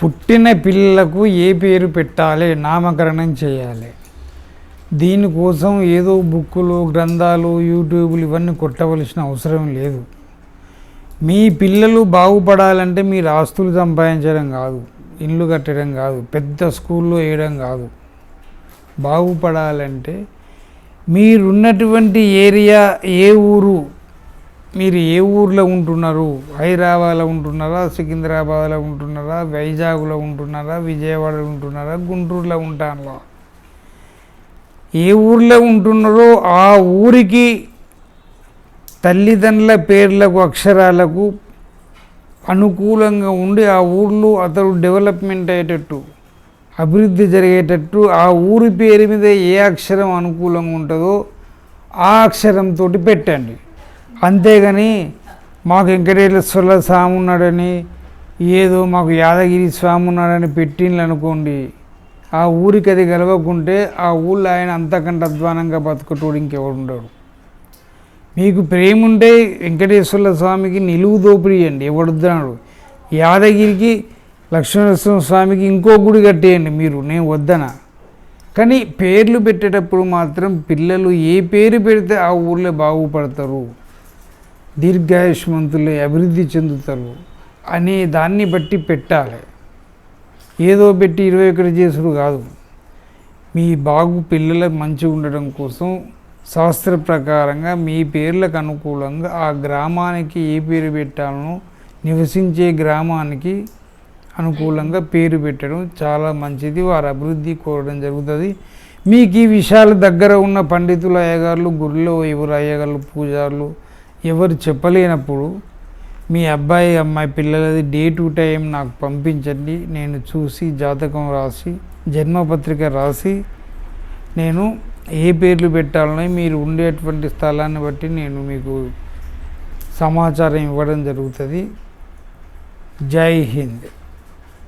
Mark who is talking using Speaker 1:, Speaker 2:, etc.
Speaker 1: పుట్టిన పిల్లలకు ఏ పేరు పెట్టాలి, నామకరణం చేయాలి. దీనికోసం ఏదో బుక్కులు, గ్రంథాలు, యూట్యూబ్లు ఇవన్నీ కొట్టవలసిన అవసరం లేదు. మీ పిల్లలు బాగుపడాలంటే మీరు ఆస్తులు సంపాదించడం కాదు, ఇల్లు కట్టడం కాదు, పెద్ద స్కూల్లో వేయడం కాదు. బాగుపడాలంటే మీరున్నటువంటి ఏరియా ఏ ఊరు, మీరు ఏ ఊర్లో ఉంటున్నారు, హైదరాబాద్లో ఉంటున్నారా, సికింద్రాబాద్లో ఉంటున్నారా, వైజాగ్లో ఉంటున్నారా, విజయవాడలో ఉంటున్నారా, గుంటూరులో ఉంటారా, ఏ ఊర్లో ఉంటున్నారో ఆ ఊరికి తల్లిదండ్రుల పేర్లకు అక్షరాలకు అనుకూలంగా ఉండి ఆ ఊర్లో అతడు డెవలప్మెంట్ అయ్యేటట్టు, అభివృద్ధి జరిగేటట్టు ఆ ఊరి పేరు మీద ఏ అక్షరం అనుకూలంగా ఉంటుందో ఆ అక్షరంతో పెట్టండి. అంతేగాని మాకు వెంకటేశ్వర స్వామి ఉన్నాడని, ఏదో మాకు యాదగిరి స్వామి ఉన్నాడని పెట్టిండ్లు అనుకోండి, ఆ ఊరికి అది గెలవకుంటే ఆ ఊళ్ళో ఆయన అంతకంటే అధ్వానంగా బతుకుతోడు ఇంకెవడు ఉండడు. మీకు ప్రేమ ఉంటే వెంకటేశ్వర స్వామికి నిలువు దోపిడీ ఇవ్వండి, ఎవడొద్దన్నాడు. యాదగిరికి లక్ష్మీనరసింహ స్వామికి ఇంకో గుడి కట్టేయండి మీరు, నేను వద్దనా. కానీ పేర్లు పెట్టేటప్పుడు మాత్రం పిల్లలు ఏ పేరు పెడితే ఆ ఊళ్ళో బాగుపడతారు, దీర్ఘాయుష్మంతులే, అభివృద్ధి చెందుతారు అనే దాన్ని బట్టి పెట్టాలి. ఏదో పెట్టి 21 చేసుడు కాదు. మీ పిల్లలకు మంచిగా ఉండడం కోసం శాస్త్ర ప్రకారంగా మీ పేర్లకు అనుకూలంగా ఆ గ్రామానికి ఏ పేరు పెట్టాలనో, నివసించే గ్రామానికి అనుకూలంగా పేరు పెట్టడం చాలా మంచిది. వారి అభివృద్ధి కోరడం జరుగుతుంది. మీకు ఈ విషయాలు దగ్గర ఉన్న పండితులు, అయ్యగారులు, గుడిలో ఎవరు అయ్యగారులు, పూజారులు ఎవరు చెప్పలేనప్పుడు మీ అబ్బాయి అమ్మాయి పిల్లలది డే టు టైం నాకు పంపించండి. నేను చూసి జాతకం రాసి, జన్మపత్రిక రాసి, నేను ఏ పేర్లు పెట్టాలని మీరు ఉండేటువంటి స్థలాన్ని బట్టి నేను మీకు సమాచారం ఇవ్వడం జరుగుతుంది. జై హింద్.